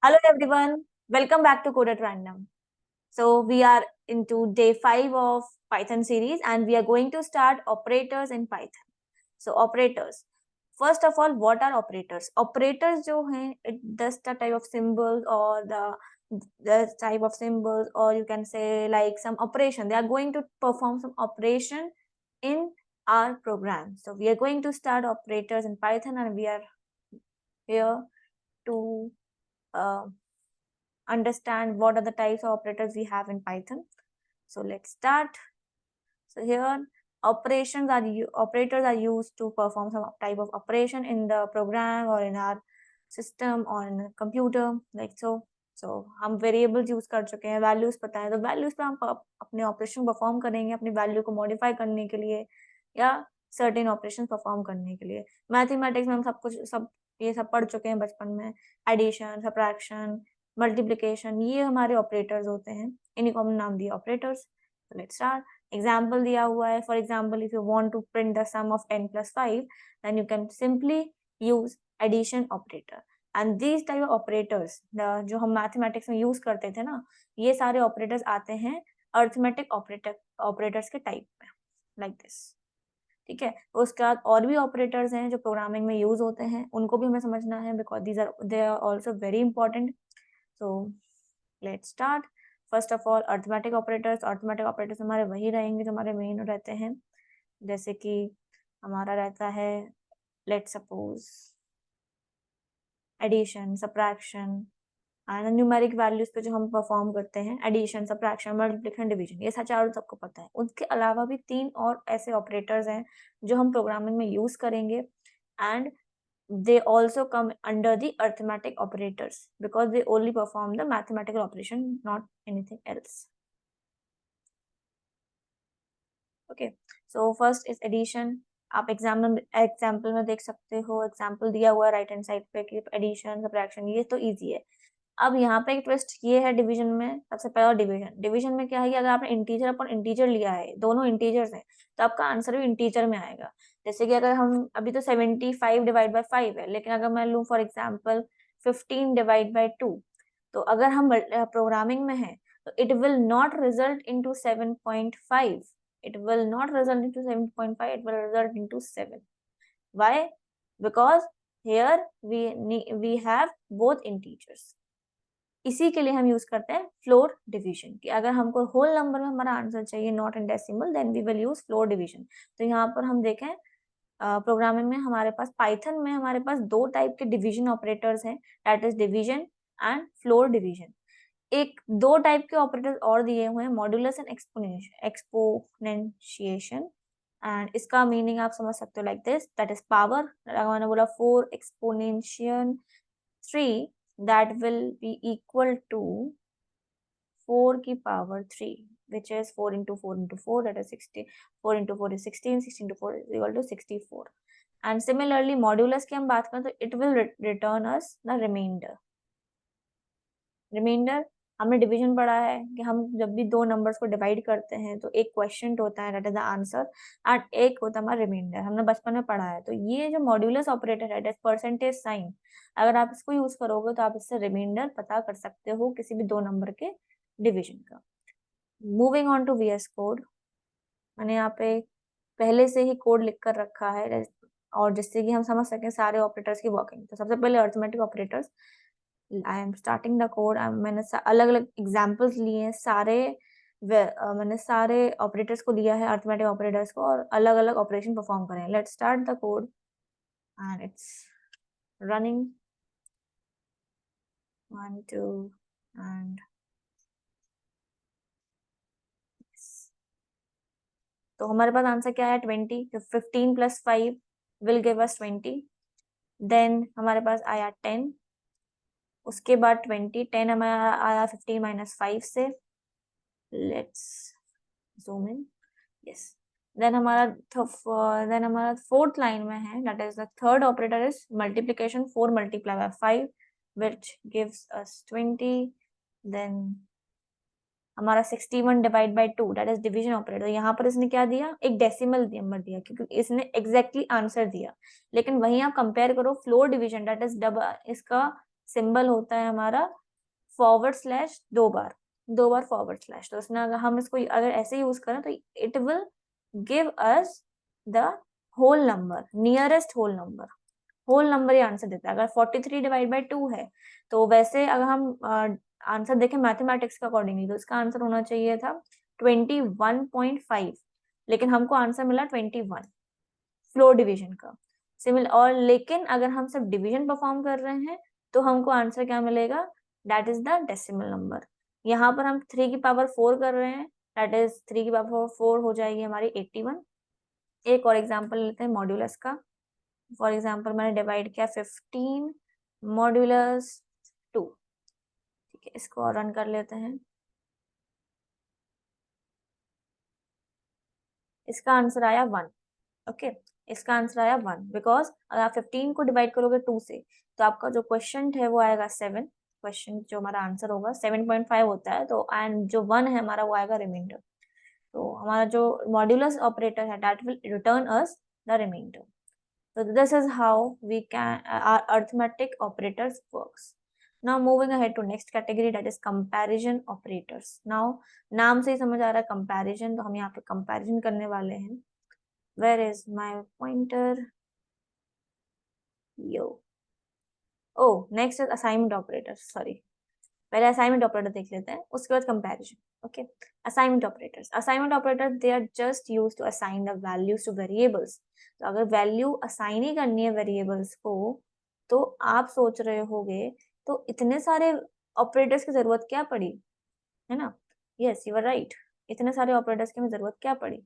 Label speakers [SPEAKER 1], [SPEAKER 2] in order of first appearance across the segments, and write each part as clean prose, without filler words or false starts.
[SPEAKER 1] Hello everyone, welcome back to Code at Random. So we are into day 5 of Python series and we are going to start operators in Python. So operators. First of all, what are operators? Operators जो हैं, that's the type of symbols or the type of symbols, or you can say like some operation. They are going to perform some operation in our program. So we are going to start operators in Python and we are here to understand what are the types of operators we have in Python. So let's start. So here operators are used to perform some type of operation in the program or in our system or in a computer like so. So हम variables use कर चुके हैं, values पता है, तो values पे हम अपने ऑपरेशन परफॉर्म करेंगे अपनी वैल्यू को मॉडिफाई करने के लिए या सर्टेन ऑपरेशन परफॉर्म करने के लिए. मैथमेटिक्स में हम सब ये सब पढ़ चुके हैं बचपन में. एडिशन, सब्ट्रैक्शन, मल्टीप्लिकेशन, ये हमारे ऑपरेटर्स होते हैं. इन्हीं को हमने नाम दिया ऑपरेटर्स. Let's start. एग्जाम्पल दिया हुआ है. For example, if you want to print the sum of 10 + 5, then you can simply use addition operator. And these type of operators जो हम मैथमेटिक्स में यूज करते थे ना, ये सारे ऑपरेटर्स आते हैं अर्थमेटिक ऑपरेटर्स के टाइप में, लाइक दिस. ठीक है. उसके बाद और भी ऑपरेटर्स हैं जो प्रोग्रामिंग में यूज होते हैं, उनको भी हमें समझना है because they are also very important. So let's start. First of all, arithmetic operators हमारे वही रहेंगे जो हमारे मेन रहते हैं. जैसे कि हमारा रहता है, let's suppose, addition, subtraction and numeric values पे जो हम परफॉर्म करते हैं, एडिशन, सब्ट्रैक्शन, मल्टीप्लिकेशन, डिवीजन, ये चारों सबको पता है. उसके अलावा भी 3 और ऐसे ऑपरेटर्स हैं जो हम प्रोग्रामिंग में यूज करेंगे and they also come under the arithmetic operators because they only perform the mathematical operation, not anything else. Okay, so first is addition. आप एग्जाम्पल में देख सकते हो, एग्जाम्पल दिया हुआ है राइट हैंड साइड पे कि एडिशन, सब्ट्रैक्शन, ये तो इजी है. अब यहाँ पे एक ट्विस्ट ये है डिवीजन में. सबसे पहला डिवीजन में क्या है कि अगर आपने इंटीजर अपॉन इंटीजर लिया है, दोनों इंटीजर्स हैं, तो आपका आंसर भी इंटीजर में आएगा. जैसे कि अगर हम अभी तो 75 डिवाइड बाय 5 है, लेकिन अगर मैं लूँ फॉर एग्जाम्पल 15 डिवाइड बाय 2, तो अगर हम प्रोग्रामिंग में है तो it will not result into 7.5. it will not result into 7.5, it will result into 7. Why? Because here we have both integers. इसी के लिए हम यूज करते हैं फ्लोर डिवीजन कि अगर हमको होल नंबर में हमारा आंसर चाहिए, not in decimal, then we will use floor division. तो यहाँ पर हम देखें प्रोग्रामिंग में हमारे पास, पाइथन में हमारे पास 2 टाइप के डिवीजन ऑपरेटर्स हैं, that is division and floor division. एक 2 टाइप के ऑपरेटर्स और दिए हुए हैं, मॉड्यूलस एंड एक्सपोनेंशिएशन. एंड इसका मीनिंग आप समझ सकते हो like this, that is power. मैंने बोला 4 exponential 3, that will be equal to 4 की power 3, which is 4 into 4 into 4, that is 60. 4 into 4 is 16. 16 into 4 is equal to 64. And similarly, modulus की हम बात करें तो it will return us the remainder. हमने division पढ़ा है कि हम जब भी 2 नंबर्स को डिवाइड करते हैं तो एक क्वेश्चन होता है, that is the answer, and एक होता है हमारा रिमाइंडर. हमने बचपन में पढ़ा है. तो ये जो मॉड्यूलस ऑपरेटर है, दैट परसेंटेज साइन, अगर आप इसको यूज करोगे तो आप इससे रिमाइंडर पता कर सकते हो किसी भी 2 नंबर के डिवीजन का. Moving on to VS code. मैंने यहाँ पे पहले से ही कोड लिख कर रखा है और जिससे कि हम समझ सकें सारे ऑपरेटर्स की वर्किंग. तो सबसे पहले arithmetic operators. I am starting the code. मैंने अलग अलग एग्जाम्पल्स लिए हैं, मैंने सारे ऑपरेटर्स को लिया है, अर्थमेटिक ऑपरेटर्स को, और अलग अलग ऑपरेशन परफॉर्म करें. Let's start the code and it's running. 1 2 and तो हमारे पास आंसर क्या है, 20. 15 + 5 विल गिव अस 20. देन हमारे पास आया 10, उसके बाद 20. 10 हमारा आया 15 - 5 से. Let's zoom in. Yes. Then हमारा फोर्थ लाइन में है, that is the third operator is multiplication. 4 × 5 which gives us 20. Then हमारा 61 divide by 2, that is division operator. यहाँ पर इसने क्या दिया, एक डेसिमल नंबर दिया क्योंकि इसने एग्जैक्टली आंसर दिया. लेकिन वहीं आप कंपेयर करो फ्लोर डिवीजन, दैट इज इसका सिंबल होता है हमारा फॉरवर्ड स्लैश, 2 बार फॉरवर्ड स्लैश। तो उसमें अगर हम इसको अगर ऐसे यूज करें तो it will give us the whole number, nearest whole number ये आंसर देता है। अगर 43 डिवाइड बाई 2 है तो वैसे अगर हम आंसर देखें मैथमेटिक्स के अकॉर्डिंगली तो इसका आंसर होना चाहिए था 21.5, लेकिन हमको आंसर मिला 21 फ्लोर डिवीजन का। सिमिलर, और लेकिन अगर हम सिर्फ डिवीजन परफॉर्म कर रहे हैं तो हमको आंसर क्या मिलेगा, that is the decimal number. यहाँ पर हम 3 की पावर 4 कर रहे हैं, दैट इज 3 की पावर 4 हो जाएगी हमारी 81। एक और एग्जांपल लेते हैं मॉड्यूलस का। फॉर एग्जांपल मैंने डिवाइड किया 15 मॉड्यूलस 2। ठीक है, इसको और रन कर लेते हैं। इसका आंसर आया 1। ओके, इसका आंसर आया 1 बिकॉज अगर आप 15 को डिवाइड करोगे 2 से तो आपका जो क्वेश्चन है वो आएगा 7। क्वेश्चन जो हमारा आंसर होगा 7.5 होता है, तो एंड जो 1 है हमारा वो आएगा रिमाइंडर। तो हमारा जो मॉड्यूलस ऑपरेटर है that will return us the remainder. So this is how we can our arithmetic operators works. Now moving ahead to next category, that is comparison operators. Now नाम से ही समझ आ रहा है comparison, तो हम यहाँ पे comparison करने वाले हैं। Where is my pointer? Yo. Oh, next is assignment operators. Sorry, पहले असाइनमेंट ऑपरेटर देख लेते हैं, उसके बाद comparison. Okay, assignment operator they are just use to assign the values to variables. तो अगर वैल्यू असाइन ही करनी है वेरिएबल्स को तो आप सोच रहे होगे तो इतने सारे ऑपरेटर्स की जरूरत क्या पड़ी, है ना? यस, यू आर राइट, इतने सारे ऑपरेटर्स की हमें जरूरत क्या पड़ी।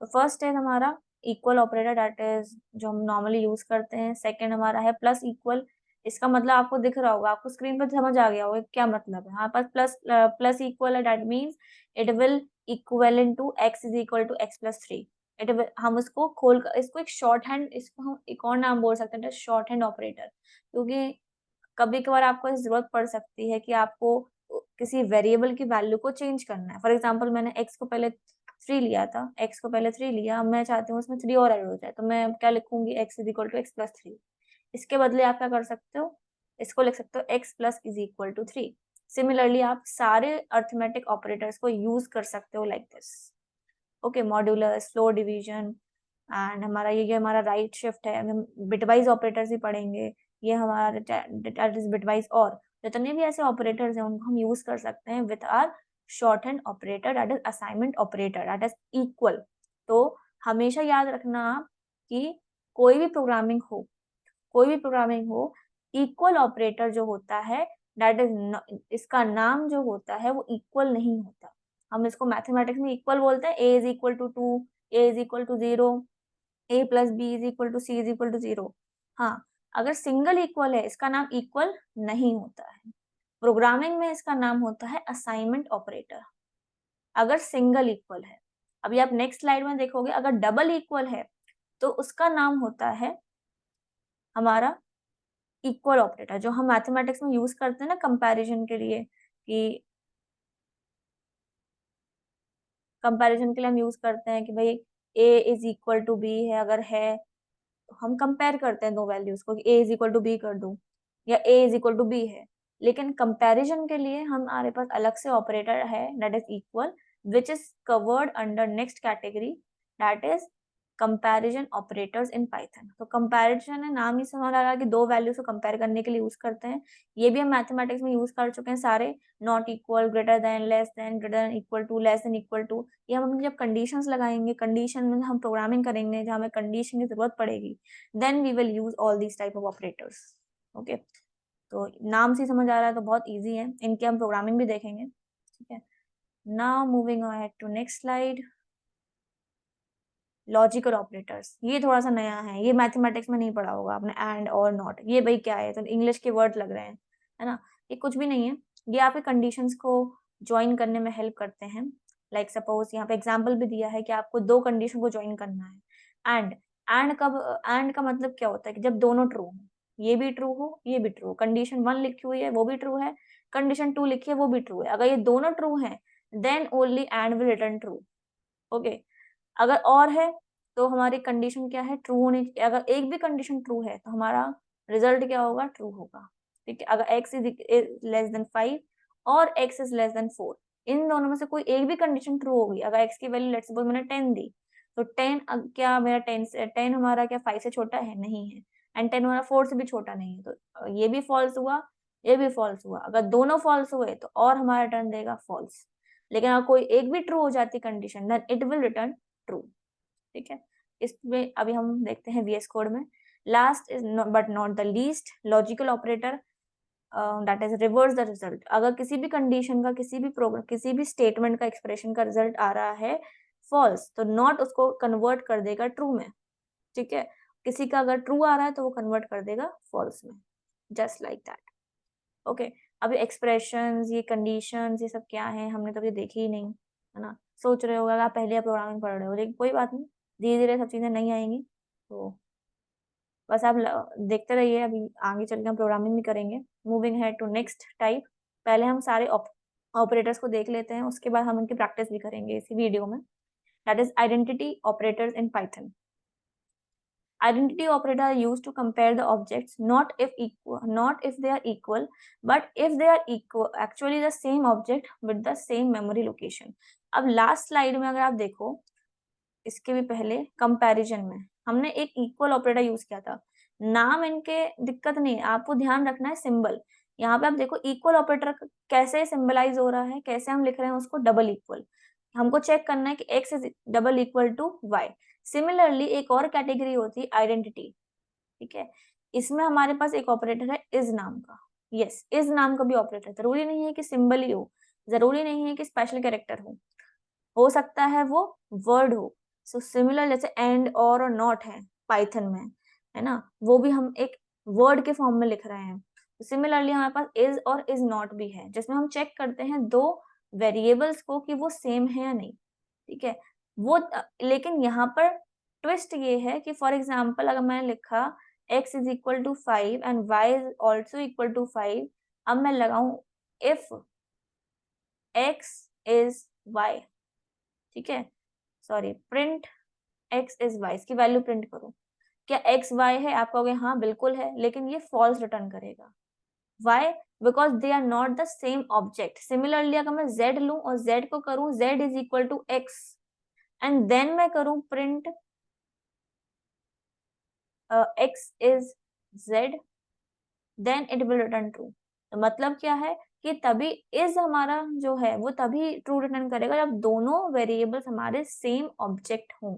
[SPEAKER 1] तो फर्स्ट है हमारा इक्वल ऑपरेटर, दैट इज जो हम नॉर्मली यूज करते हैं। सेकंड हमारा है प्लस इक्वल। इसका मतलब आपको दिख रहा होगा, आपको स्क्रीन पर समझ आ गया होगा क्या मतलब है। हमारे पास प्लस इक्वल है, that means it will equal to x is equal to x plus 3। हम इसको खोल कर इसको एक शॉर्ट हैंड, इसको हम एक और नाम बोल सकते हैं शॉर्ट हैंड ऑपरेटर, क्योंकि कभी कभार आपको जरूरत पड़ सकती है कि आपको किसी वेरिएबल की वैल्यू को चेंज करना है। फॉर एग्जाम्पल मैंने एक्स को पहले 3 लिया था, एक्स को पहले 3 लिया, अब मैं चाहती हूँ उसमें 3 और ऐड हो जाए, तो मैं क्या लिखूंगी, x is equal to x plus 3। इसके बदले आप क्या कर सकते हो, इसको लिख सकते हो x plus is equal to 3। Similarly आप सारे अर्थमेटिक ऑपरेटर्स को यूज कर सकते हो like this. Okay, modulus, floor division, and हमारा ये हमारा राइट शिफ्ट है। हम बिटवाइज ऑपरेटर्स ही पढ़ेंगे, ये हमारा बिटवाइज, और जितने भी ऐसे ऑपरेटर्स हैं उनको हम यूज कर सकते हैं with our shorthand operator, that is assignment operator, that is equal. तो हमेशा याद रखना कि कोई भी प्रोग्रामिंग हो, इक्वल ऑपरेटर जो होता है दैट इज, इसका नाम जो होता है वो इक्वल नहीं होता। हम इसको मैथमेटिक्स में इक्वल बोलते हैं, A is equal to 2, A is equal to 0, A plus B is equal to C is equal to 0। हाँ, अगर सिंगल इक्वल है इसका नाम इक्वल नहीं होता है। प्रोग्रामिंग में इसका नाम होता है असाइनमेंट ऑपरेटर, अगर सिंगल इक्वल है। अभी आप नेक्स्ट स्लाइड में देखोगे अगर डबल इक्वल है तो उसका नाम होता है हमारा इक्वल ऑपरेटर, जो हम मैथमेटिक्स में यूज करते हैं ना कंपैरिजन के लिए, कि कंपैरिजन के लिए हम यूज करते हैं कि भाई ए इज इक्वल टू बी है, अगर है तो हम कंपेयर करते हैं दो वैल्यूज को कि ए इज इक्वल टू बी कर दूं या ए इज इक्वल टू बी है। लेकिन कंपैरिजन के लिए हमारे पास अलग से ऑपरेटर है that is equal, which is covered under next category, that is comparison operators in Python. तो कंपैरिजन है, नाम ही से हमारा लगा कि दो वैल्यूज को कंपेयर करने के लिए यूज करते हैं। ये भी हम मैथमेटिक्स में यूज कर चुके हैं सारे, not equal, greater than, less than, greater than equal to, less than equal to. ये हम जब कंडीशंस लगाएंगे, कंडीशन में हम प्रोग्रामिंग करेंगे जहाँ हमें कंडीशन की जरूरत पड़ेगी, then we will use all these type of operators. Okay, तो नाम से समझ आ रहा है तो बहुत इजी है, इनके हम प्रोग्रामिंग भी देखेंगे। ठीक है, now moving ahead to next slide, logical operators. ये थोड़ा सा नया है, ये मैथमेटिक्स में नहीं पढ़ा होगा आपने, एंड और नॉट, ये भाई क्या है, तो इंग्लिश के वर्ड लग रहे हैं, है ना? ये कुछ भी नहीं है, ये आपके कंडीशंस को ज्वाइन करने में हेल्प करते हैं। लाइक सपोज यहाँ पे एग्जाम्पल भी दिया है कि आपको दो कंडीशन को ज्वाइन करना है। एंड का मतलब क्या होता है कि जब दोनों ट्रू हो, ये भी ट्रू हो, ये भी ट्रू, कंडीशन 1 लिखी हुई है वो भी ट्रू है, कंडीशन 2 लिखी है वो भी ट्रू है, अगर ये दोनों ट्रू है then only and will return true. Okay, अगर और है तो हमारी कंडीशन क्या है, ट्रू होनी। अगर एक भी कंडीशन ट्रू है तो हमारा रिजल्ट क्या होगा, ट्रू होगा। ठीक है, अगर x इज लेस देन 5 और x इज लेस देन 4, इन दोनों में से कोई एक भी कंडीशन ट्रू होगी। अगर x की वैल्यू लेट्स सपोज मैंने 10 दी, तो 10 क्या मेरा 10 हमारा क्या 5 से छोटा है, नहीं है, एंड 10 हमारा 4 से भी छोटा नहीं है, तो ये भी फॉल्स हुआ, ये भी फॉल्स हुआ। अगर दोनों फॉल्स हुए तो और हमारा रिटर्न देगा फॉल्स। लेकिन अगर कोई एक भी ट्रू हो जाती condition, then it will return true. ठीक है, इसमें अभी हम देखते हैं VS कोड में। Last is but not the least logical operator that is reverse the result. अगर किसी भी कंडीशन का, किसी भी प्रोग्राम, किसी भी स्टेटमेंट का, एक्सप्रेशन का रिजल्ट आ रहा है फॉल्स, तो नॉट उसको कन्वर्ट कर देगा ट्रू में। ठीक है, किसी का अगर ट्रू आ रहा है तो वो कन्वर्ट कर देगा फॉल्स में, जस्ट लाइक दैट। ओके, अभी एक्सप्रेशंस, ये कंडीशंस, ये सब क्या है, हमने तो ये देखी ही नहीं, है ना। सोच रहे हो अगर आप पहले प्रोग्रामिंग पढ़ रहे हो, लेकिन कोई बात नहीं, धीरे धीरे सब चीजें नहीं आएंगी, तो बस आप देखते रहिए। अभी आगे चल के हम प्रोग्रामिंग भी करेंगे। मूविंग है टू नेक्स्ट टाइप। पहले हम सारे ऑपरेटर्स को देख लेते हैं, उसके बाद हम उनकी प्रैक्टिस भी करेंगे इसी वीडियो में। That is identity operators in Python. Identity operator are used to compare the objects not if they are equal, but if they are equal actually the same object with the same memory location. अब last slide में अगर आप देखो, इसके भी पहले comparison में हमने एक इक्वल ऑपरेटर यूज किया था। नाम इनके दिक्कत नहीं है, आपको ध्यान रखना है सिंबल। यहाँ पे आप देखो इक्वल ऑपरेटर कैसे सिंबलाइज हो रहा है, कैसे हम लिख रहे हैं उसको, डबल इक्वल। हमको चेक करना है कि x is double equal to y। Similarly एक और कैटेगरी होती है आइडेंटिटी। ठीक है, इसमें हमारे पास एक ऑपरेटर है इज नाम का। यस, इज नाम का भी ऑपरेटर, जरूरी नहीं है कि सिंबल ही हो, जरूरी नहीं है कि स्पेशल कैरेक्टर हो सकता है वो वर्ड हो। सो सिमिलर जैसे एंड और नॉट है पाइथन में, है ना, वो भी हम एक वर्ड के फॉर्म में लिख रहे हैं। सिमिलरली हमारे पास इज और इज नॉट भी है, जिसमें हम चेक करते हैं दो वेरिएबल्स को कि वो सेम है या नहीं। ठीक है, वो लेकिन यहाँ पर ट्विस्ट ये है कि फॉर एग्जाम्पल अगर मैंने लिखा x is equal to 5 and y is also equal to 5, अब मैं लगाऊं इफ x इज y। ठीक है, sorry, print x is y, इसकी वैल्यू प्रिंट करो। क्या x y है, आप कहोगे हाँ बिल्कुल है, लेकिन ये फॉल्स रिटर्न करेगा। Why? Because they are not the same object. Similarly अगर मैं z लूं और z को करूं z is equal to x and then मैं करूं print x is z, then it will return true. तो मतलब क्या है कि तभी इज हमारा जो है वो तभी ट्रू रिटर्न करेगा जब दोनों वेरिएबल्स हमारे सेम ऑब्जेक्ट हों।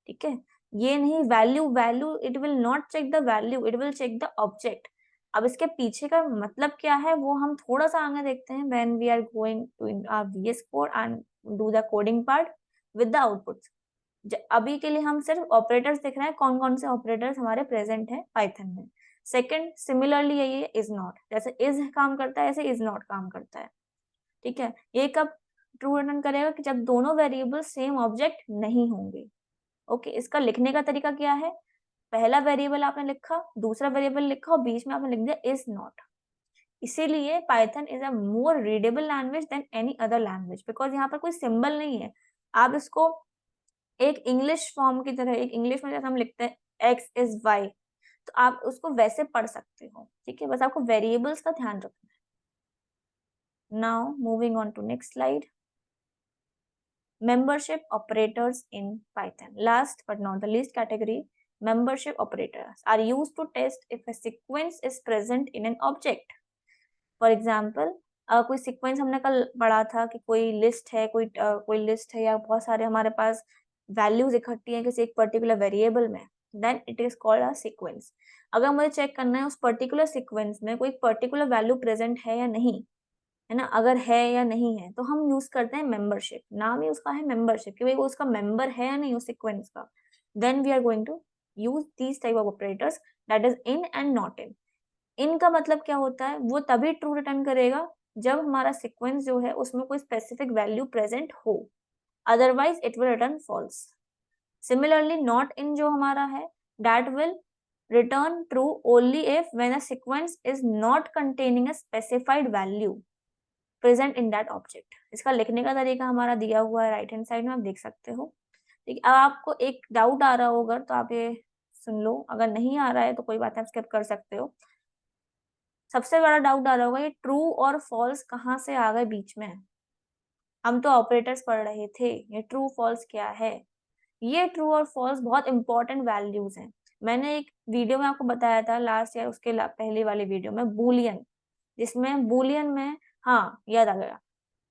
[SPEAKER 1] ठीक है, ये नहीं value it will not check the value, it will check the object. अब इसके पीछे का मतलब क्या है वो हम थोड़ा सा आगे देखते हैं when we are going to our VS code and do the coding part with the outputs. अभी के लिए हम सिर्फ ऑपरेटर्स देख रहे हैं, कौन कौन से ऑपरेटर्स हमारे प्रेजेंट है पाइथन में। सेकंड, सिमिलरली ये इज नॉट, जैसे इज काम करता है ऐसे इज नॉट काम करता है। ठीक है, ये कब ट्रू रिटर्न करेगा कि जब दोनों वेरिएबल सेम ऑब्जेक्ट नहीं होंगे। ओके, इसका लिखने का तरीका क्या है, पहला वेरिएबल आपने लिखा, दूसरा वेरिएबल लिखा और बीच में आपने लिख दिया इज नॉट। इसीलिए Python is a more readable language than any other language, because यहाँ पर कोई सिंबल नहीं है। आप इसको एक इंग्लिश फॉर्म की तरह, एक इंग्लिश में जैसे हम लिखते हैं एक्स इज वाई, तो आप उसको वैसे पढ़ सकते हो। ठीक है, बस आपको वेरिएबल्स का ध्यान रखना है। Now moving on to next slide. Membership operators in Python. Last but not the least category, membership operators are used to test if a sequence is present in an object. For example, कोई sequence हमने कल पढ़ा था कि कोई list है, कोई list है या बहुत सारे हमारे पास वैल्यूज इकट्ठी हैं किसी एक पर्टिकुलर वेरिएबल में, then it is called a sequence. अगर मुझे चेक करना है उस पर्टिकुलर सीक्वेंस में कोई पर्टिकुलर वैल्यू प्रेजेंट है या नहीं, है ना, अगर है या नहीं है, तो हम यूज करते हैं मेंबरशिप। नाम ही उसका है मेंबरशिप कि भाई वो उसका मेंबर है या नहीं उस सीक्वेंस का। Then we are going to use these type of operators, that is in and not in. In का मतलब क्या होता है, वो तभी ट्रू रिटर्न करेगा जब हमारा सीक्वेंस जो है उसमें कोई स्पेसिफिक वैल्यू प्रेजेंट हो, otherwise it will return false. Similarly not in जो हमारा है, that will return true only if when a sequence is not containing a specified value present in that object. इसका लिखने का तरीका हमारा दिया हुआ है राइट हैंड साइड में, आप देख सकते हो। ठीक है, अब आपको एक डाउट आ रहा होगा तो आप ये सुन लो, अगर नहीं आ रहा है तो कोई बात नहीं, आप स्किप कर सकते हो। सबसे बड़ा डाउट आ रहा होगा ये ट्रू और फॉल्स कहाँ से आ गए बीच में, हम तो ऑपरेटर्स पढ़ रहे थे, ये ट्रू फॉल्स क्या है। ये ट्रू और फॉल्स बहुत इंपॉर्टेंट वैल्यूज हैं। मैंने एक वीडियो में आपको बताया था लास्ट या उसके पहले वाली वीडियो में बूलियन, जिसमें बूलियन में, हाँ याद आ गया,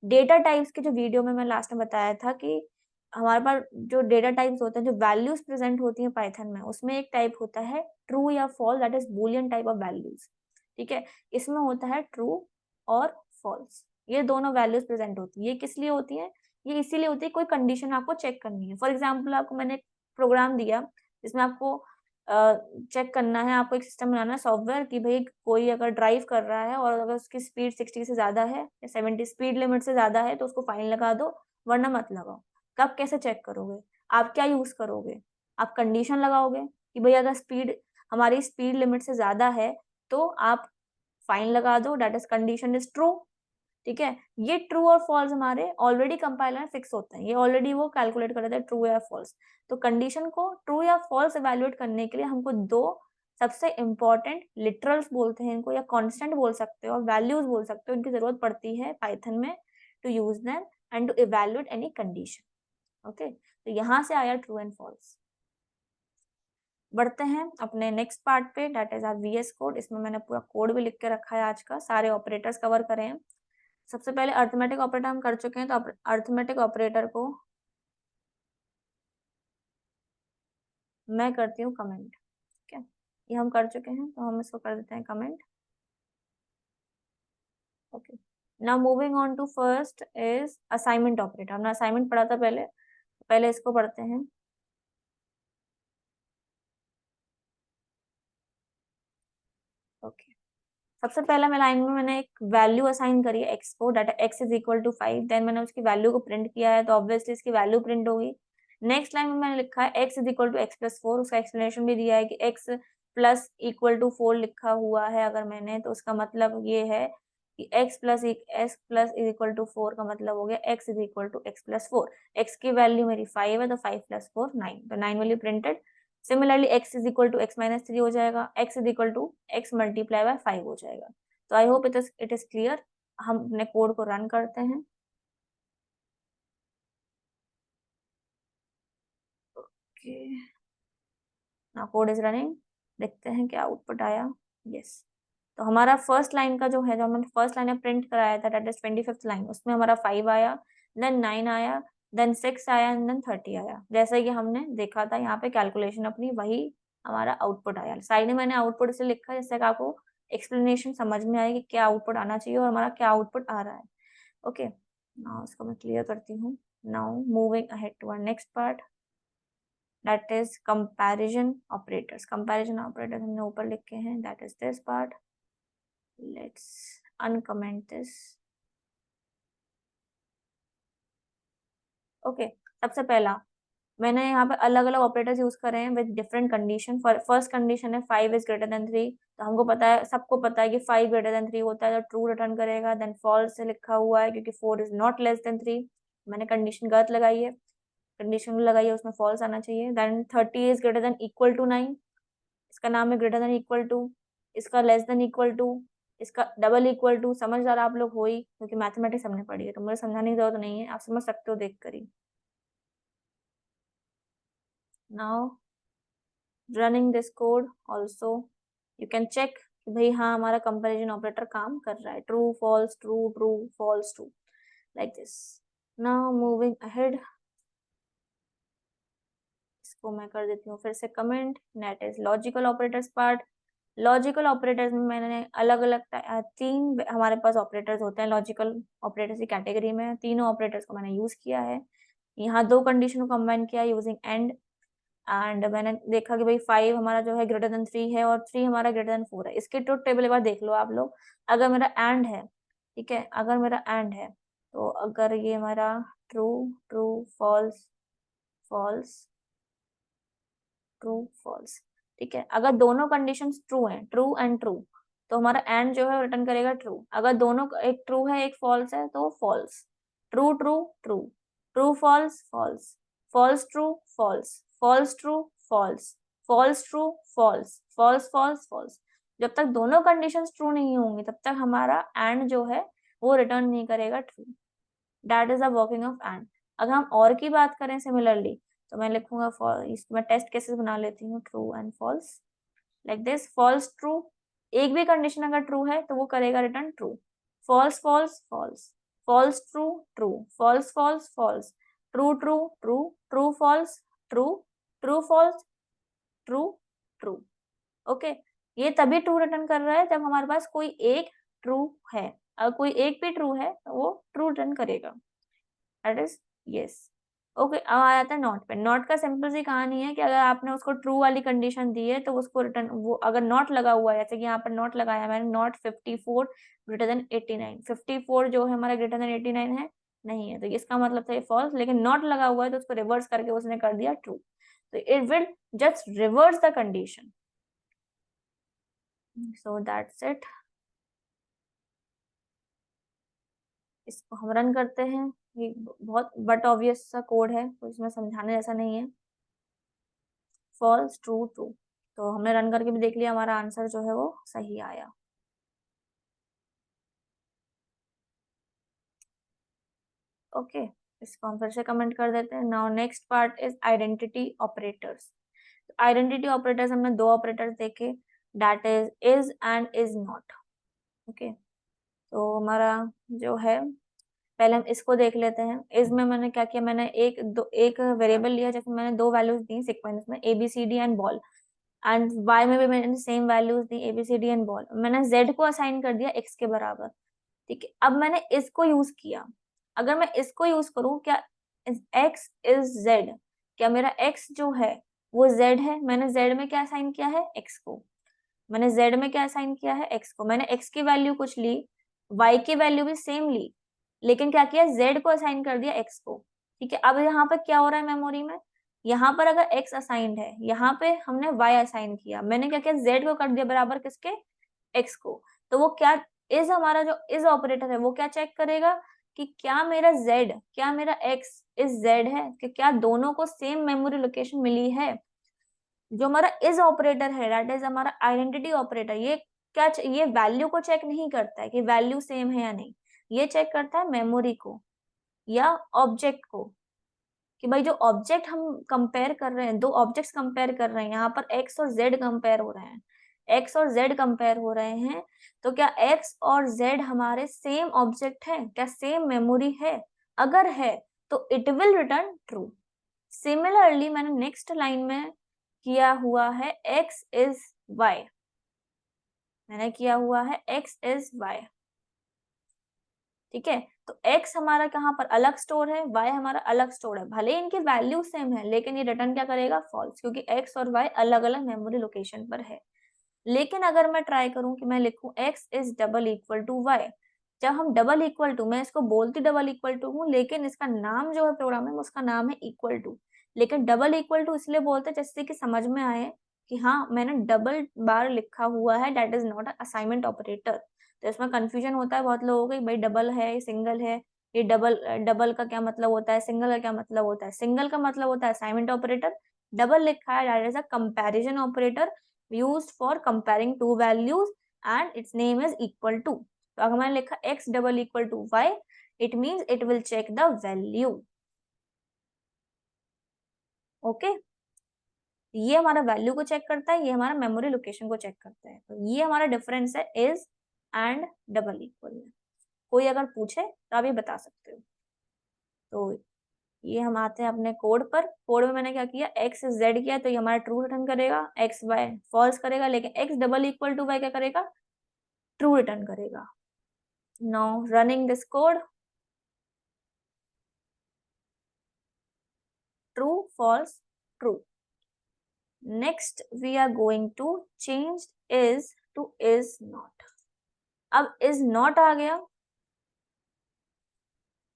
[SPEAKER 1] डेटा टाइप्स के जो वीडियो में मैं लास्ट में बताया था कि हमारे पास जो डेटा टाइप्स होते हैं, जो वैल्यूज प्रेजेंट होती हैं पाइथन में, उसमें एक टाइप होता है ट्रू या false, that is boolean type of values. ठीक है, इसमें होता है ट्रू और फॉल्स, ये दोनों वैल्यूज प्रेजेंट होती है। ये किस लिए होती है? ये इसीलिए होती है कोई कंडीशन आपको चेक करनी है। फॉर एग्जाम्पल आपको मैंने एक प्रोग्राम दिया जिसमें आपको चेक करना है, आपको एक सिस्टम बनाना है सॉफ्टवेयर कि भाई कोई अगर ड्राइव कर रहा है और अगर उसकी स्पीड 60 से ज्यादा है या 70 स्पीड लिमिट से ज्यादा है तो उसको फाइन लगा दो, वरना मत लगाओ। कब कैसे चेक करोगे? आप क्या यूज करोगे? आप कंडीशन लगाओगे कि भाई अगर स्पीड हमारी स्पीड लिमिट से ज्यादा है तो आप फाइन लगा दो, that is condition is true. ठीक है, ये ट्रू और फॉल्स हमारे ऑलरेडी कंपाइलर में फिक्स होते हैं, ये ऑलरेडी वो कैलकुलेट कर देता है ट्रू या फॉल्स। तो कंडीशन को ट्रू या फॉल्स इवेल्युएट करने के लिए हमको दो सबसे इंपॉर्टेंट लिटरल्स बोलते हैं इनको, या कांस्टेंट बोल सकते हो और वैल्यूज बोल सकते हो, इनकी जरूरत पड़ती है पाइथन में to use them and to evaluate any condition. Okay, तो यहां से आया ट्रू एंड फॉल्स। बढ़ते हैं अपने नेक्स्ट पार्ट पे, that is our VS code. इसमें मैंने पूरा कोड भी लिख के रखा है, आज का सारे ऑपरेटर्स कवर करे हैं। सबसे पहले अर्थमेटिक ऑपरेटर हम कर चुके हैं, तो अर्थमेटिक ऑपरेटर को मैं करती हूँ कमेंट। ठीक है, ये हम कर चुके हैं तो हम इसको कर देते हैं comment. Okay, now moving on to first is assignment operator. हमने असाइनमेंट पढ़ा था पहले, पहले इसको पढ़ते हैं। ओके, सबसे पहला मैं लाइन में मैंने एक वैल्यू असाइन करी है एक्स को, data x is equal to 5, देन मैंने उसकी वैल्यू को प्रिंट किया है तो ऑब्वियसली इसकी वैल्यू प्रिंट होगी। नेक्स्ट लाइन में मैंने लिखा है x is equal to x plus 4, उसका एक्सप्लेनेशन भी दिया है कि एक्स प्लस इक्वल टू 4 लिखा हुआ है अगर मैंने, तो उसका मतलब ये है कि x plus is equal to 4 का मतलब हो गया x is equal to x plus 4। X की वैल्यू मेरी 5 है तो 5 प्लस 4 9, तो 9 value printed. Similarly x is equal to x minus 3 हो जाएगा, x is equal to x multiply by 5 हो जाएगा। तो I hope it is clear. हम अपने कोड को रन करते हैं। ओके, ना कोड इज रनिंग, देखते हैं क्या आउटपुट आया। यस, तो हमारा फर्स्ट लाइन का जो है, जो हमने फर्स्ट लाइन में प्रिंट कराया था, दैट इज 25th लाइन, उसमें हमारा 5 आया, देन 9 आया, देन 6 आया एंड देन 30 आया, जैसे कि हमने देखा था यहाँ पे कैलकुलेशन अपनी, वही हमारा आउटपुट आया। साइड में मैंने आउटपुट इसे लिखा है जिससे कि आपको एक्सप्लेनेशन समझ में आए कि क्या आउटपुट आना चाहिए और हमारा क्या आउटपुट आ रहा है। ओके, नाउ इसको मैं क्लियर करती हूँ। Now moving ahead to our next part, that is comparison operators. Comparison operators हमने ऊपर लिखे हैं, that is this part. Let's uncomment this। Okay, सबसे पहला मैंने यहाँ पे अलग अलग ऑपरेटर्स यूज करे हैं with different condition. First condition है 5 इज ग्रेटर देन 3, तो हमको पता है, सबको पता है कि 5 ग्रेटर देन 3 होता है तो ट्रू रिटर्न करेगा। देन फॉल्स से लिखा हुआ है क्योंकि 4 इज नॉट लेस देन 3, मैंने कंडीशन गलत लगाई है, कंडीशन लगाई है उसमें फॉल्स आना चाहिए। Then 30 is greater than equal to 9, इसका नाम है ग्रेटर देन इक्वल टू, इसका लेस देन इक्वल टू, इसका डबल इक्वल टू। समझदार आप लोग हो ही, क्योंकि मैथमेटिक्स हमने पढ़ी है तो मुझे समझाने की जरूरत नहीं है, आप समझ सकते हो देख कर ही। Now running this code also you can check कि भाई हाँ हमारा कंपैरिजन ऑपरेटर काम कर रहा है, true false true true false true, like this. Now moving ahead, इसको मैं कर देती हूँ फिर से comment. Next is logical operators part. Logical operators में मैंने अलग अलग तीन हमारे पास ऑपरेटर्स होते हैं लॉजिकल ऑपरेटर्स की कैटेगरी में, तीनों ऑपरेटर्स को मैंने यूज किया है। यहाँ दो कंडीशन को कंबाइन किया यूजिंग एंड मैंने देखा कि भाई 5 हमारा जो है ग्रेटर देन 3 है और 3 हमारा ग्रेटर देन 4 है। इसके ट्रुथ टेबल एक बार देख लो आप लोग। अगर मेरा एंड है, ठीक है, अगर मेरा एंड है तो अगर ये हमारा true true false false true false, ठीक है, अगर दोनों कंडीशंस ट्रू हैं, ट्रू एंड ट्रू, तो हमारा एंड जो है रिटर्न करेगा ट्रू। अगर दोनों, एक ट्रू है एक फॉल्स है तो false. True true true, true false false, false true false, false true false, false true false, false false false. जब तक दोनों कंडीशंस ट्रू नहीं होंगी तब तक हमारा एंड जो है वो रिटर्न नहीं करेगा true. That is the working of and. अगर हम और की बात करें सिमिलरली तो मैं लिखूंगा मैं टेस्ट केसेस बना लेती हूँ, true and false like this. False true, एक भी कंडीशन अगर ट्रू है तो वो करेगा return true. False false false, false true true, false false false, true true true, true false true, true false true true. Okay, ये तभी true return कर रहा है जब हमारे पास कोई एक ट्रू है। अगर कोई एक भी ट्रू है तो वो ट्रू रिटर्न करेगा, दैट इज यस। ओके, अब आ जाता है नॉट पे। नॉट का सिंपल सी कहानी है कि अगर आपने उसको ट्रू वाली कंडीशन दी है तो उसको रिटर्न, वो अगर नॉट लगा हुआ है, जैसे कि यहाँ पर नॉट लगाया मैंने, नॉट 54 ग्रेटर देन 89, 54 जो है हमारा ग्रेटर देन 89 है, नहीं है, तो इसका मतलब था ये फॉल्स। लेकिन नॉट लगा हुआ है तो उसको रिवर्स करके उसने कर दिया ट्रू, तो it will just reverse the condition. So that's it. इसको हम रन करते हैं। ये बहुत बट ऑब्वियस सा कोड है, तो इसमें समझाने जैसा नहीं है। फॉल्स ट्रू ट्रू, तो हमने रन करके भी देख लिया, हमारा आंसर जो है वो सही आया। ओके, इसको हम फिर से कमेंट कर देते हैं। Now next part is identity operators. Identity operators हमने दो ऑपरेटर्स देखे, that is and is not. Okay, तो हमारा जो है, पहले हम इसको देख लेते हैं। इस में मैंने क्या किया, मैंने एक वेरिएबल लिया, जैसे मैंने दो वैल्यूज दी सीक्वेंस में, ABCD and ball, and y में भी मैंने same values the ABCD and ball. मैंने z को असाइन कर दिया x के बराबर, ठीक है। अब मैंने इसको यूज किया, अगर मैं इसको यूज करूं, क्या x इज z, क्या मेरा x जो है वो z है? मैंने z में क्या असाइन किया है, x को। मैंने z में क्या असाइन किया है, x को। मैंने x की वैल्यू कुछ ली, y की वैल्यू भी सेम ली, लेकिन क्या किया, z को असाइन कर दिया x को, ठीक है। अब यहाँ पर क्या हो रहा है मेमोरी में, यहाँ पर अगर x असाइंड है, यहाँ पे हमने y असाइन किया, मैंने क्या किया, z को कर दिया बराबर किसके, x को। तो वो क्या, इज हमारा जो इज ऑपरेटर है वो क्या चेक करेगा कि क्या मेरा z, क्या मेरा x इज z है, कि क्या दोनों को सेम मेमोरी लोकेशन मिली है। जो हमारा इज ऑपरेटर है, दैट इज हमारा आइडेंटिटी ऑपरेटर, ये क्या, ये वैल्यू को चेक नहीं करता है कि वैल्यू सेम है या नहीं, ये चेक करता है मेमोरी को या ऑब्जेक्ट को, कि भाई जो ऑब्जेक्ट हम कंपेयर कर रहे हैं, दो ऑब्जेक्ट्स कंपेयर कर रहे हैं, यहाँ पर एक्स और जेड कंपेयर हो रहे हैं, एक्स और जेड कंपेयर हो रहे हैं, तो क्या एक्स और जेड हमारे सेम ऑब्जेक्ट है, क्या सेम मेमोरी है? अगर है तो it will return true. Similarly मैंने नेक्स्ट लाइन में किया हुआ है एक्स इज वाई, मैंने किया हुआ है एक्स इज वाई, ठीक है। तो x हमारा कहाँ पर अलग स्टोर है, y हमारा अलग स्टोर है, भले इनकी वैल्यू सेम है लेकिन ये रिटर्न क्या करेगा, फॉल्स, क्योंकि x और y अलग अलग मेमोरी लोकेशन पर है। लेकिन अगर मैं ट्राई करूं कि मैं लिखूं x is double equal to y, जब हम डबल इक्वल टू, मैं इसको बोलती डबल इक्वल टू हूँ, लेकिन इसका नाम जो है प्रोग्राम में उसका नाम है इक्वल टू। लेकिन डबल इक्वल टू इसलिए बोलते हैं जिससे कि समझ में आए कि हाँ मैंने डबल बार लिखा हुआ है, that is not assignment operator. तो इसमें कंफ्यूजन होता है बहुत लोगों को, भाई डबल है सिंगल है, ये डबल डबल का क्या मतलब होता है, सिंगल का क्या मतलब होता है। सिंगल का मतलब होता है असाइनमेंट ऑपरेटर, डबल लिखा है that is a comparison operator used for comparing two values and its name is equal to। तो अगर मैंने लिखा x double equal to y, it means it will check the value। Okay, ये हमारा value को check करता है, ये हमारा मेमोरी लोकेशन को चेक करता है। तो ये हमारा डिफरेंस है इज एंड डबल इक्वल में। कोई अगर पूछे तो आप ये बता सकते हो। तो ये हम आते हैं अपने कोड पर। कोड में मैंने क्या किया, x z किया तो ये हमारा ट्रू रिटर्न करेगा, x y फॉल्स करेगा, लेकिन x double equal to y क्या करेगा, ट्रू रिटर्न करेगा। Now running this code, true, false, true. Next we are going to change is to is not। अब is not आ गया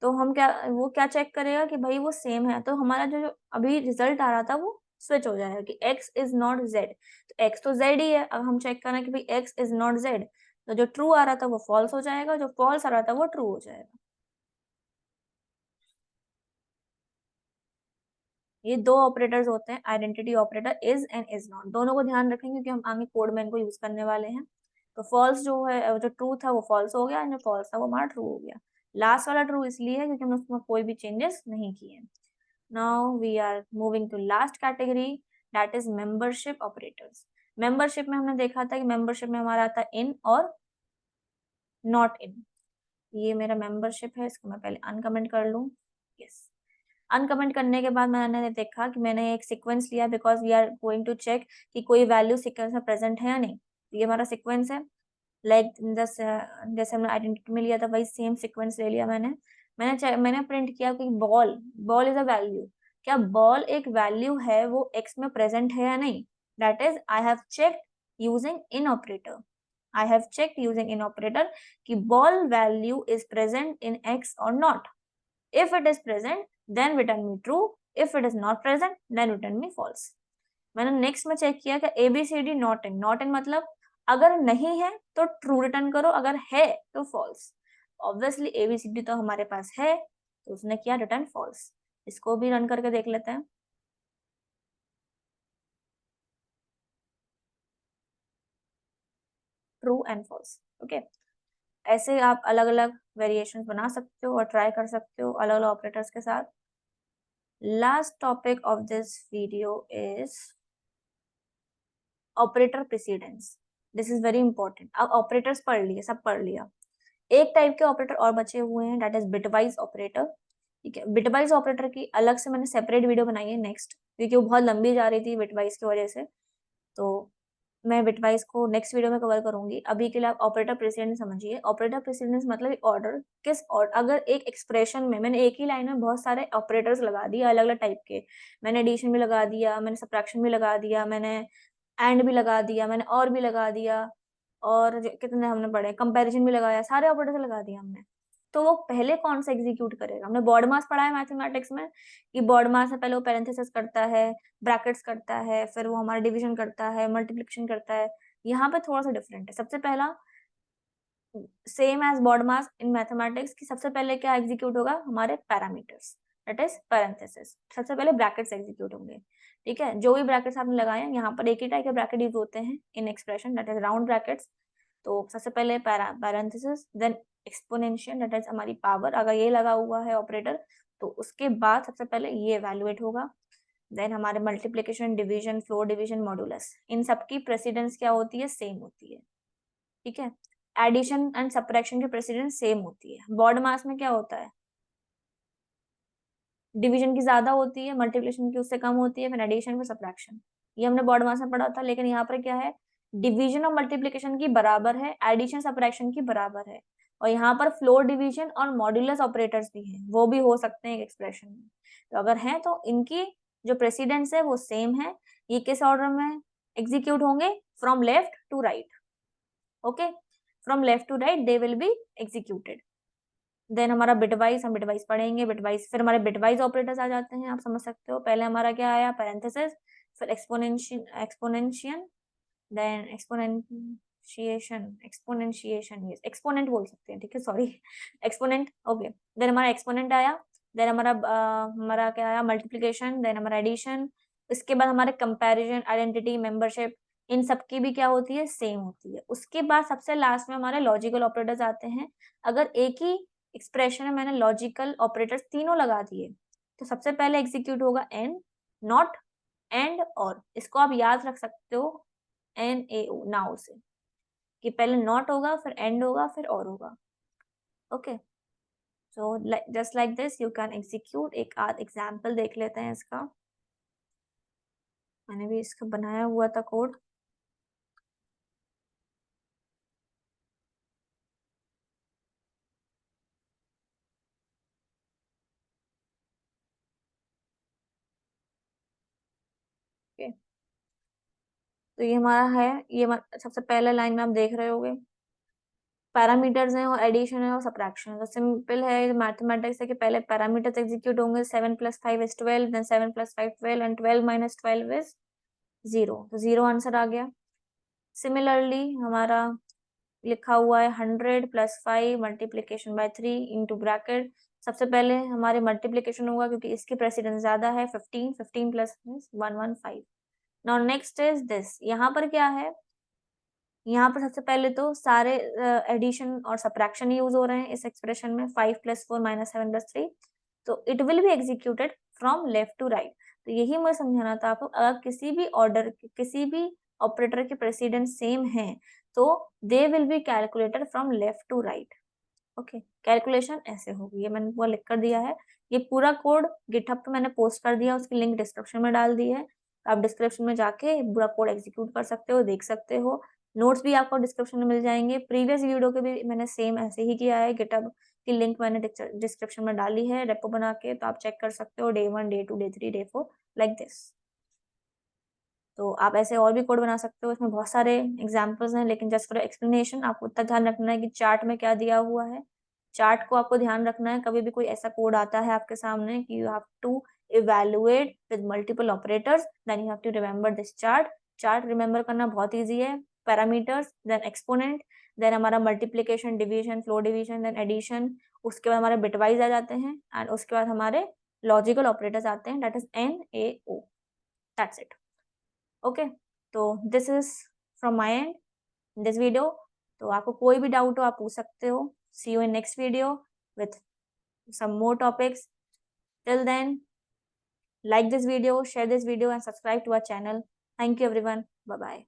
[SPEAKER 1] तो हम क्या, वो क्या चेक करेगा कि भाई वो सेम है, तो हमारा जो अभी रिजल्ट आ रहा था वो स्विच हो जाएगा कि x इज नॉट z। तो x तो z ही है, अब हम चेक करें कि भाई x इज नॉट z, तो जो ट्रू आ रहा था वो फॉल्स हो जाएगा, जो फॉल्स आ रहा था वो ट्रू हो जाएगा। ये दो ऑपरेटर्स होते हैं, identity operator is and is not, दोनों को ध्यान रखेंगे क्योंकि हम आगे कोड में इनको यूज करने वाले हैं। तो फॉल्स जो है, जो ट्रू था वो फॉल्स हो गया, जो फॉल्स था वो हमारा ट्रू हो गया। लास्ट वाला ट्रू इसलिए है क्योंकि हमने उसमें कोई भी चेंजेस नहीं किए। Now we are moving to last category, that is membership operators. Membership में हमने देखा था कि मेंबरशिप में हमारा आता इन और नॉट इन। ये मेरा मेंबरशिप है, इसको मैं पहले अनकमेंट कर लूं। यस, अनकमेंट करने के बाद मैंने देखा कि मैंने एक सीक्वेंस लिया, because we are going to check कि कोई वैल्यू सीक्वेंस में प्रेजेंट है या नहीं। ये हमारा सीक्वेंस है, लाइक जैसे हमने आइडेंटिटी में लिया था वही सेम सीक्वेंस ले लिया मैंने प्रिंट किया कि ball ball is a value. क्या बॉल एक वैल्यू है, वो एक्स में प्रेजेंट है या नहीं? That is I have checked using in operator. I have checked using in operator कि ball value is present in X और not. If it is present, then return me true. If it is not present, then return me false. मैंने next में check किया कि ABCD not in, not in मतलब अगर नहीं है तो ट्रू रिटर्न करो, अगर है तो फॉल्स। ऑब्वियसली ABCD तो हमारे पास है, तो उसने किया रिटर्न फॉल्स। इसको भी रन करके देख लेते हैं। True and false. ओके, ऐसे आप अलग अलग वेरिएशंस बना सकते हो और ट्राई कर सकते हो अलग अलग ऑपरेटर्स के साथ। Last topic of this video is operator precedence. This is very important. अब ऑपरेटर्स पढ़ लिए, सब पढ़ लिया। एक टाइप के ऑपरेटर और बचे हुए हैं, दैट इज बिटवाइज ऑपरेटर। ठीक है, बिटवाइज ऑपरेटर की अलग से मैंने सेपरेट वीडियो बनाई है नेक्स्ट, क्योंकि वो बहुत लंबी जा रही थी बिटवाइज की वजह से। तो मैं बिटवाइज को नेक्स्ट वीडियो में कवर करूंगी। अभी के लिए आप ऑपरेटर प्रेसिडेंस समझिए। ऑपरेटर प्रेसिडेंस मतलब ऑर्डर, किस ऑर्डर, अगर एक एक्सप्रेशन में मैंने एक ही लाइन में बहुत सारे ऑपरेटर्स लगा दिए अलग अलग टाइप के, मैंने एडिशन भी लगा दिया, मैंने सब्ट्रैक्शन भी लगा दिया, मैंने एंड भी लगा दिया, मैंने और भी लगा दिया, और कितने हमने पढ़े, कंपैरिजन भी लगाया, सारे ऑपरेटर लगा दिया हमने। तो वो पहले कौन सा एग्जीक्यूट करेगा? हमने बॉड मास पढ़ा है मैथमेटिक्स में कि बॉड मास में पहले वो पैरेंथेसिस करता है, ब्रैकेट्स करता है, फिर वो हमारा डिवीजन करता है, मल्टीप्लिकेशन करता है। यहाँ पे थोड़ा सा डिफरेंट है। सबसे पहला same as BODMAS in mathematics की, सबसे पहले क्या एग्जीक्यूट होगा? हमारे पैरामीटर्स, दैट इज पैरेंथेसिस। सबसे पहले ब्रैकेट्स एग्जीक्यूट होंगे। ठीक है, जो भी ब्रैकेट्स आपने लगाए हैं, यहाँ पर एक ही टाइप के ब्रैकेट यूज होते हैं in expression, that is round brackets. तो सबसे पहले parenthesis, then exponential, that is हमारी पावर, अगर ये लगा हुआ है ऑपरेटर तो उसके बाद सबसे पहले ये इवैल्यूएट होगा। देन हमारे multiplication, division, floor division, modulus, इन सबकी प्रेसिडेंस क्या होती है? सेम होती है। ठीक है, एडिशन एंड सब्ट्रैक्शन की प्रेसिडेंस सेम होती है। बॉड मास में क्या होता है? डिवीजन की ज्यादा होती है, मल्टीप्लिकेशन की उससे कम होती है, फिर एडिशन, फिर सब्ट्रैक्शन। ये हमने बॉड मास में पढ़ा था। लेकिन यहाँ पर क्या है? डिवीजन और मल्टीप्लिकेशन की बराबर है, एडिशन सब्ट्रैक्शन की बराबर है, और यहाँ पर फ्लोर डिवीजन और मॉड्यूलस ऑपरेटर्स भी हैं, वो भी हो सकते हैं एक एक्सप्रेशन में। तो अगर है तो इनकी जो प्रेसिडेंस है वो सेम है। ये किस ऑर्डर में एग्जीक्यूट होंगे? From left to right. Okay, from left to right they will be executed. Then हमारा बिटवाइज, हम बिटवाइज पढ़ेंगे। बिटवाइज, फिर हमारे बिटवाइज ऑपरेटर्स आ जाते हैं, आप समझ सकते हो। पहले हमारा क्या आया? पैरेंथेसिस, फिर एक्सपोनेंशियन, देन एक्सपोनेंशिएशन, यस एक्सपोनेंट बोल सकते हैं, ठीक है, सॉरी एक्सपोनेंट। ओके, देन हमारा एक्सपोनेंट आया, देन हमारा क्या आया? मल्टीप्लिकेशन, देन हमारा एडिशन। इसके बाद हमारे कंपैरिजन, आइडेंटिटी, मेंबरशिप, इन सबकी भी क्या होती है? सेम होती है। उसके बाद सबसे लास्ट में हमारे लॉजिकल ऑपरेटर्स आते हैं। अगर एक ही एक्सप्रेशन में मैंने लॉजिकल ऑपरेटर्स तीनों लगा दिए तो सबसे पहले एग्जीक्यूट होगा एन, नॉट, एंड, और। इसको आप याद रख सकते हो NAO, नाउ से, कि पहले नॉट होगा, फिर एंड होगा, फिर और होगा। Okay, so just like this you can execute. एक आध एग्जाम्पल देख लेते हैं इसका। मैंने भी इसका बनाया हुआ था कोड। ओके, तो ये हमारा है, सबसे पहले लाइन में आप देख रहे होगे पैरामीटर्स हैं और एडिशन है और सब्ट्रैक्शन है। तो सिंपल है, मैथमेटिक्स है कि पहले पैरामीटर्स एग्जीक्यूट होंगे। 7 + 5 = 12, देन 7 + 5 12, एंड 12 - 12 is 0। तो 0 आंसर आ गया। सिमिलरली हमारा लिखा हुआ है 100 + 5 मल्टीप्लीकेशन बाय 3 इंटू ब्रैकेट सबसे पहले हमारे मल्टीप्लीकेशन होगा क्योंकि इसकी प्रेसिडेंस ज्यादा है, 15, 15 plus 115। Now next is this, यहाँ पर क्या है, यहाँ पर सबसे पहले तो सारे एडिशन और सब्ट्रैक्शन यूज हो रहे हैं इस एक्सप्रेशन में, 5 + 4 - 7 + 3, तो it will be executed from left to right. तो यही मुझे समझाना था आपको, अगर किसी भी ऑर्डर, किसी भी ऑपरेटर के प्रेसिडेंस सेम है तो they will be calculated from left to right. Okay, calculation ऐसे होगी, ये मैंने पूरा लिख कर दिया है। ये पूरा कोड गिटहब पे मैंने पोस्ट कर दिया, उसकी लिंक डिस्क्रिप्शन में डाल दी है, आप डिस्क्रिप्शन में जाके पूरा कोड एग्जीक्यूट कर सकते हो, देख सकते हो। नोट्स भी आपको डिस्क्रिप्शन में मिल जाएंगे, प्रीवियस वीडियो के भी मैंने सेम ऐसे ही किया है, गिटहब की लिंक मैंने डिस्क्रिप्शन में डाली है रेपो बना के, तो आप चेक कर सकते हो Day 1, Day 2, Day 3, Day 4 like this. तो आप ऐसे और भी कोड बना सकते हो, इसमें बहुत सारे एग्जाम्पल्स हैं, लेकिन जस्ट फॉर एक्सप्लेनेशन आपको इतना ध्यान रखना है कि चार्ट में क्या दिया हुआ है। चार्ट को आपको ध्यान रखना है, कभी भी कोई ऐसा कोड आता है आपके सामने कि you have to evaluate with multiple operators, then you have to remember this chart. Chart remember करना बहुत ईजी है, पैरामीटर्स, देन एक्सपोनेंट, देन हमारा multiplication, division, floor division, then addition, उसके बाद हमारे बिटवाइज आ जाते हैं, एंड उसके बाद हमारे लॉजिकल ऑपरेटर्स आते हैं, that is NAO, that's it. Okay, तो this is from my end this video. तो आपको कोई भी डाउट हो आप पूछ सकते हो। See you in next video with some more topics. Till then, like this video, share this video, and subscribe to our channel. Thank you everyone. Bye bye.